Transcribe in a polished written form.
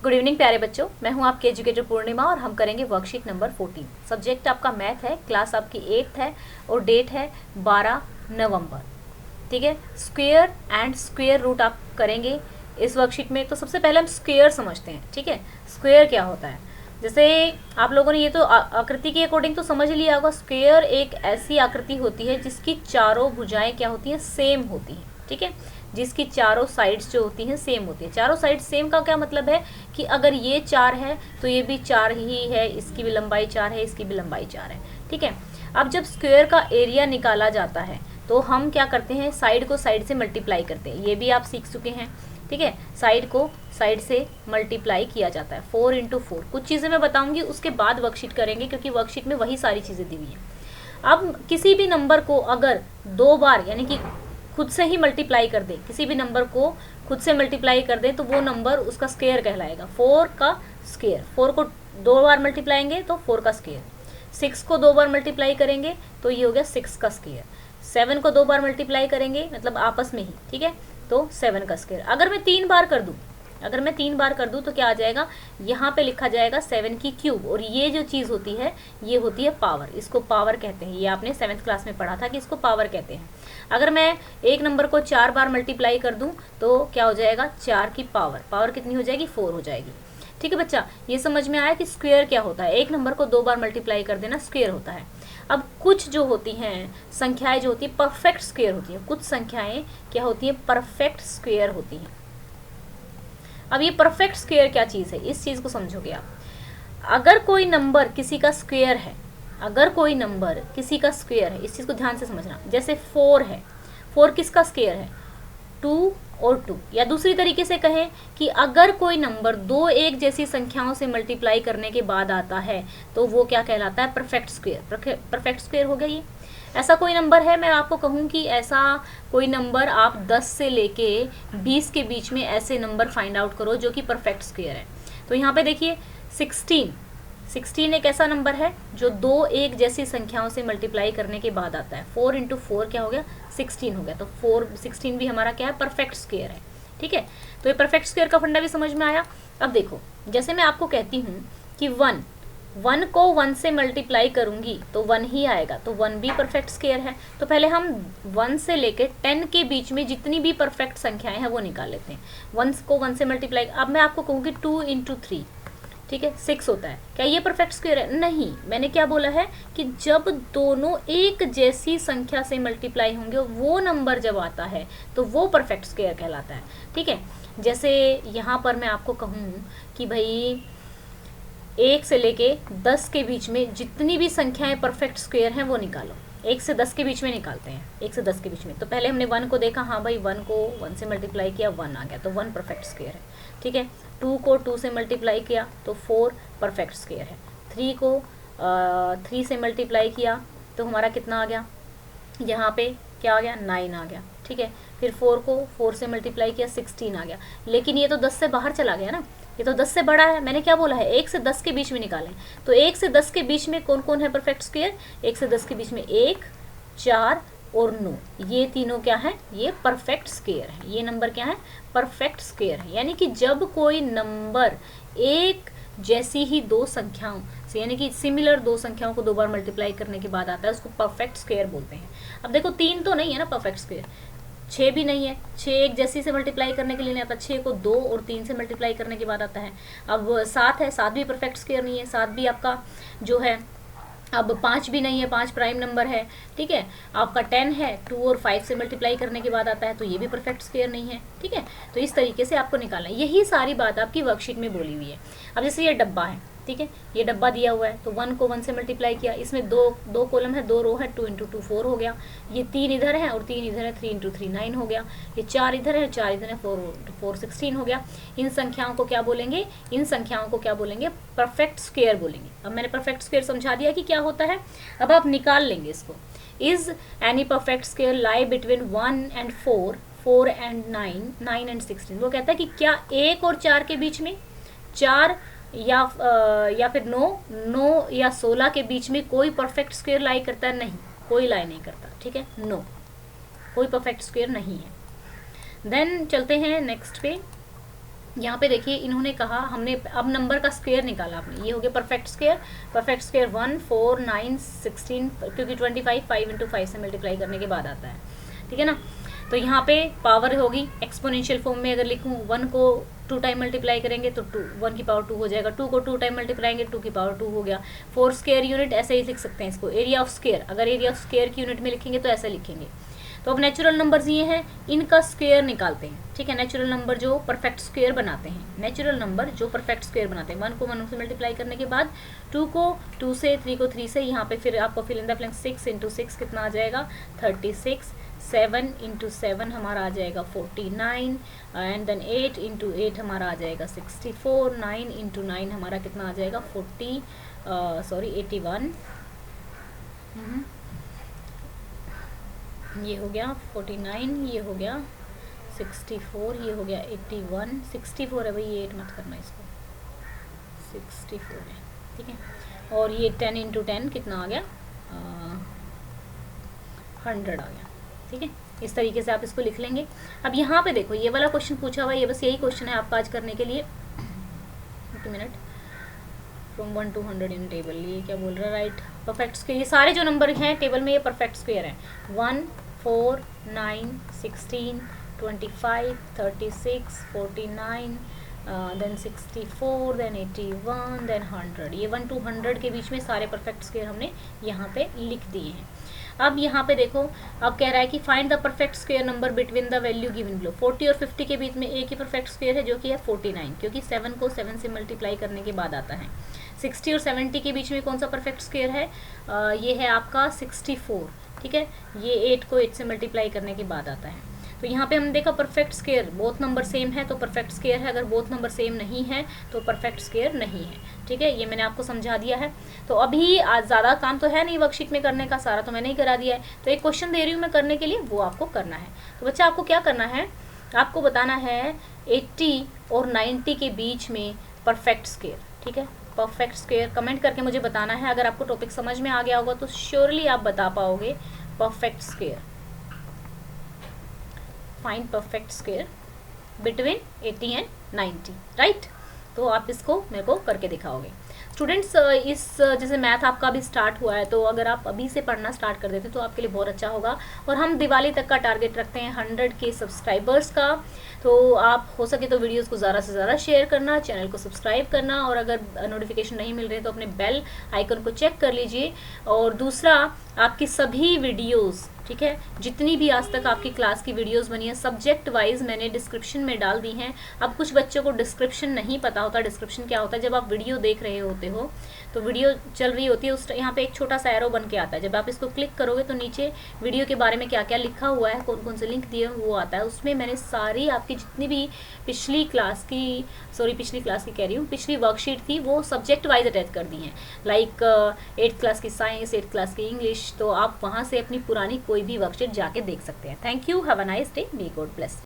Good evening प्यारे बच्चों, मैं हूं आपके एजुकेटर पूर्णिमा और हम करेंगे वर्कशीट नंबर 14। सब्जेक्ट आपका मैथ है, क्लास आपकी 8th है और डेट है 12 नवंबर। ठीक है, स्क्वायर एंड स्क्वायर रूट आप करेंगे इस वर्कशीट में। तो सबसे पहले हम स्क्वायर समझते हैं। ठीक है, स्क्वायर क्या होता है? जैसे आप लोगों ने ये तो आकृति के अकॉर्डिंग तो समझ लिया होगा। स्क्वायर एक ऐसी आकृति होती है जिसकी चारों भुजाएं क्या होती हैं? सेम होती हैं। ठीक है, जिसकी चारों साइड्स जो होती हैं सेम होती है। चारों साइड सेम का क्या मतलब है कि अगर ये 4 है तो ये भी 4 ही है, इसकी भी लंबाई 4 है, इसकी भी लंबाई 4 है। ठीक है, अब जब स्क्वायर का एरिया निकाला जाता है तो हम क्या करते हैं? साइड को साइड से मल्टीप्लाई करते हैं। ये भी आप सीख चुके हैं। ठीक है, साइड को साइड से मल्टीप्लाई किया जाता है। 4 × 4 कुछ चीज़ें मैं बताऊंगी, उसके बाद वर्कशीट करेंगे क्योंकि वर्कशीट में वही सारी चीज़ें दी हुई हैं। अब किसी भी नंबर को अगर 2 बार यानी कि खुद से ही मल्टीप्लाई कर दें, किसी भी नंबर को खुद से मल्टीप्लाई कर दें तो वो नंबर उसका स्क्वायर कहलाएगा। 4 का स्क्वायर, 4 को 2 बार मल्टीप्लाएंगे तो 4 का स्क्वायर। 6 को 2 बार मल्टीप्लाई करेंगे तो ये हो गया 6 का स्क्वायर। 7 को 2 बार मल्टीप्लाई करेंगे मतलब आपस में ही, ठीक है, तो 7 का स्क्वायर। अगर मैं 3 बार कर दूं तो क्या आ जाएगा? यहाँ पे लिखा जाएगा 7 की क्यूब। और ये जो चीज़ होती है ये होती है पावर। इसको पावर कहते हैं। ये आपने 7th क्लास में पढ़ा था कि इसको पावर कहते हैं। अगर मैं एक नंबर को 4 बार मल्टीप्लाई कर दूं तो क्या हो जाएगा? 4 की पावर कितनी हो जाएगी? 4 हो जाएगी। ठीक है बच्चा, ये समझ में आया कि स्क्वायर क्या होता है। एक नंबर को 2 बार मल्टीप्लाई कर देना स्क्वायर होता है। अब कुछ जो होती हैं संख्याएं जो होती है परफेक्ट स्क्वायर होती हैं। कुछ संख्याएं क्या होती हैं? परफेक्ट स्क्वायर होती हैं। अब ये परफेक्ट स्क्वायर क्या चीज़ है, इस चीज़ को समझोगे आप। अगर कोई नंबर किसी का स्क्वायर है, इस चीज़ को ध्यान से समझना। जैसे 4 है, 4 किसका स्क्वायर है? 2 और 2। या दूसरी तरीके से कहें कि अगर कोई नंबर 2 एक जैसी संख्याओं से मल्टीप्लाई करने के बाद आता है तो वो क्या कहलाता है? Perfect square. परफेक्ट स्क्वायर हो गया ये। ऐसा कोई नंबर है, मैं आपको कहूँ कि ऐसा कोई नंबर आप 10 से लेके 20 के बीच में ऐसे नंबर फाइंड आउट करो जो कि परफेक्ट स्क्वायर है। तो यहाँ पे देखिए 16 एक ऐसा नंबर है जो 2 एक जैसी संख्याओं से मल्टीप्लाई करने के बाद आता है। 4 × 4 क्या हो गया? 16 हो गया। तो 16 भी हमारा क्या है? परफेक्ट स्क्वायर है। ठीक है, तो ये परफेक्ट स्क्वायर का फंडा भी समझ में आया। अब देखो, जैसे मैं आपको कहती हूँ कि 1 को 1 से मल्टीप्लाई करूंगी तो 1 ही आएगा, तो 1 भी परफेक्ट स्क्वायर है। तो पहले हम 1 से लेकर 10 के बीच में जितनी भी परफेक्ट संख्याएं हैं वो निकाल लेते हैं। 1 को 1 से मल्टीप्लाई, अब मैं आपको कहूँगी 2 × 3, ठीक है, 6 होता है। क्या ये परफेक्ट स्क्वायर है? नहीं। मैंने क्या बोला है कि जब दोनों एक जैसी संख्या से मल्टीप्लाई होंगे वो नंबर जब आता है तो वो परफेक्ट स्क्वायर कहलाता है। ठीक है, जैसे यहाँ पर मैं आपको कहूँ कि भाई 1 से लेके 10 के बीच में जितनी भी संख्याएं परफेक्ट स्क्वायर हैं वो निकालो। 1 से 10 के बीच में निकालते हैं। 1 से 10 के बीच में तो पहले हमने 1 को देखा, हाँ भाई 1 को 1 से मल्टीप्लाई किया 1 आ गया, तो 1 परफेक्ट स्क्वायर है। ठीक है, 2 को 2 से मल्टीप्लाई किया तो 4 परफेक्ट स्क्वायर है। 3 को 3 से मल्टीप्लाई किया तो हमारा कितना आ गया? यहाँ पे क्या आ गया? 9 आ गया। ठीक है, फिर 4 को 4 से मल्टीप्लाई किया 16 आ गया। लेकिन ये तो 10 से बाहर चला गया ना, ये तो 10 से बड़ा है। मैंने क्या बोला है? 1 से 10 के बीच में निकालें। तो 1 से 10 के बीच में कौन कौन है परफेक्ट स्क्वायर? 1 से 10 के बीच में 1, 4 और 9, ये तीनों क्या है? ये परफेक्ट स्क्वायर है। ये नंबर क्या है? परफेक्ट स्क्वायर है। यानी कि जब कोई नंबर एक जैसी ही 2 संख्याओं से, यानी कि सिमिलर 2 संख्याओं को 2 बार मल्टीप्लाई करने के बाद आता है उसको परफेक्ट स्क्वायर बोलते हैं। अब देखो 3 तो नहीं है ना परफेक्ट स्क्वायर, 6 भी नहीं है। 6 एक जैसी से मल्टीप्लाई करने के लिए नहीं आता, 6 को 2 और 3 से मल्टीप्लाई करने के बाद आता है। अब 7 है, 7 भी परफेक्ट स्क्वायर नहीं है। 7 भी आपका जो है, अब 5 भी नहीं है, 5 प्राइम नंबर है। ठीक है, आपका 10 है, 2 और 5 से मल्टीप्लाई करने के बाद आता है, तो ये भी परफेक्ट स्क्वायर नहीं है। ठीक है, तो इस तरीके से आपको निकालना है। यही सारी बात आपकी वर्कशीट में बोली हुई है। अब जैसे ये डब्बा है, ठीक है, ये डब्बा दिया हुआ है तो 1 को 1 से मल्टीप्लाई किया, इसमें दो कॉलम है, 2 रो है, 2 × 2 4 हो गया। ये 3 इधर है और 3 इधर है, 3 × 3 9 हो गया। ये 4 इधर है, 4 इधर है, 4 16 हो गया। इन संख्याओं को क्या बोलेंगे? परफेक्ट स्क्वायर बोलेंगे। अब मैंने परफेक्ट स्क्वायर समझा दिया कि क्या होता है। अब आप निकाल लेंगे इसको। Is any perfect square lie between 1 and 4, 4 and 9, 9 and 16। वो कहता है कि क्या 1 और 4 के बीच में, 4 या फिर 9 या 16 के बीच में कोई परफेक्ट स्क्वायर लाई करता है? नहीं, कोई लाई नहीं करता। ठीक है, नो, कोई परफेक्ट स्क्वायर नहीं है। देन चलते हैं नेक्स्ट पे। यहाँ पे देखिए इन्होंने कहा, हमने अब नंबर का स्क्वायर निकाला आपने, ये हो गया परफेक्ट स्क्वायर। परफेक्ट स्क्वायर 1 4 9 16, क्योंकि 25 5 इंटू 5 से मल्टीप्लाई करने के बाद आता है, ठीक है ना। तो यहाँ पे पावर होगी एक्सपोनेंशियल फॉर्म में, अगर लिखूँ 1 को 2 टाइम मल्टीप्लाई करेंगे तो 1 की पावर 2 हो जाएगा, 2 को 2 टाइम मल्टीप्लाई करेंगे 2 की पावर 2 हो गया। 4 स्क्वायर यूनिट ऐसे ही लिख सकते हैं इसको, एरिया ऑफ स्क्वायर, अगर एरिया ऑफ स्क्वायर की यूनिट में लिखेंगे तो ऐसे लिखेंगे। तो अब नेचुरल नंबर्स ये हैं, इनका स्क्वायर निकालते हैं, ठीक है। नेचुरल नंबर जो परफेक्ट स्क्वायर बनाते हैं, नेचुरल नंबर जो परफेक्ट स्क्वायर बनाते हैं, 1 को 1 से मल्टीप्लाई करने के बाद 2 को 2 से, 3 को 3 से, यहाँ पे फिर आपको fill in the blank 6 into 6 कितना आ जाएगा 36, 7 इंटू 7 हमारा आ जाएगा 49, एंड देन 8 इंटू 8 हमारा आ जाएगा 64, 9 इंटू 9 हमारा कितना आ जाएगा 81, ये हो गया 49, ये हो गया 64, ये हो गया 81, 64 है भाई, ये 8 मत करना इसको, 64 है, ठीक है। और ये 10 इंटू 10 कितना आ गया 100 आ गया, ठीक है। इस तरीके से आप इसको लिख लेंगे। अब यहाँ पे देखो ये वाला क्वेश्चन पूछा हुआ है, ये बस यही क्वेश्चन है आपका आज करने के लिए। 1 minute, from 1 to 100 in table, ये क्या बोल रहा है, राइट परफेक्ट स्क्वायर, ये सारे जो नंबर हैं टेबल में ये परफेक्ट स्क्वायर है। 1 4 9 16 25 36 49, देन 64, देन 81, देन 100, ये 1 to 100 के बीच में सारे परफेक्ट स्क्वायर हमने यहाँ पे लिख दिए हैं। अब यहाँ पे देखो, अब कह रहा है कि find the perfect square number between the value given below. 40 और 50 के बीच में एक ही परफेक्ट स्क्वायर है जो कि है 49, क्योंकि 7 को 7 से मल्टीप्लाई करने के बाद आता है। 60 और 70 के बीच में कौन सा परफेक्ट स्क्वायर है, ये है आपका 64, ठीक है। ये 8 को 8 से मल्टीप्लाई करने के बाद आता है। तो यहाँ पे हमने देखा perfect square, both number same है तो परफेक्ट स्क्वायर है, अगर बोथ नंबर सेम नहीं है तो परफेक्ट स्क्वायर नहीं है, ठीक है। ये मैंने आपको समझा दिया है। तो अभी आज ज़्यादा काम तो है नहीं वर्कशीट में करने का, सारा तो मैंने ही करा दिया है। तो एक क्वेश्चन दे रही हूँ मैं करने के लिए, वो आपको करना है। तो बच्चा आपको क्या करना है, आपको बताना है 80 और 90 के बीच में परफेक्ट स्क्वायर, ठीक है। परफेक्ट स्क्वायर कमेंट करके मुझे बताना है। अगर आपको टॉपिक समझ में आ गया होगा तो श्योरली आप बता पाओगे perfect square. Find perfect square between 80 and 90, right. तो आप इसको मेरे को करके दिखाओगे। स्टूडेंट्स, इस जैसे मैथ आपका अभी स्टार्ट हुआ है, तो अगर आप अभी से पढ़ना स्टार्ट कर देते तो आपके लिए बहुत अच्छा होगा। और हम दिवाली तक का टारगेट रखते हैं 100 के सब्सक्राइबर्स का। तो आप हो सके तो वीडियोस को ज़्यादा से ज़्यादा शेयर करना, चैनल को सब्सक्राइब करना, और अगर नोटिफिकेशन नहीं मिल रहे तो अपने बेल आइकन को चेक कर लीजिए। और दूसरा, आपकी सभी वीडियोज़, ठीक है, जितनी भी आज तक आपकी क्लास की वीडियोस बनी है सब्जेक्ट वाइज मैंने डिस्क्रिप्शन में डाल दी हैं। अब कुछ बच्चों को डिस्क्रिप्शन नहीं पता होता, डिस्क्रिप्शन क्या होता है। जब आप वीडियो देख रहे होते हो तो वीडियो चल रही होती है, उस यहाँ पे एक छोटा सा एरो बन के आता है। जब आप इसको क्लिक करोगे तो नीचे वीडियो के बारे में क्या क्या लिखा हुआ है, कौन कौन से लिंक दिए हैं वो आता है। उसमें मैंने सारी आपकी जितनी भी पिछली क्लास की कह रही हूँ, पिछली वर्कशीट थी वो सब्जेक्ट वाइज अटैच कर दी हैं। लाइक 8th क्लास की साइंस, 8th क्लास की इंग्लिश, तो आप वहाँ से अपनी पुरानी कोई भी वर्कशीट जाके देख सकते हैं। Thank you, have a nice day, may God bless.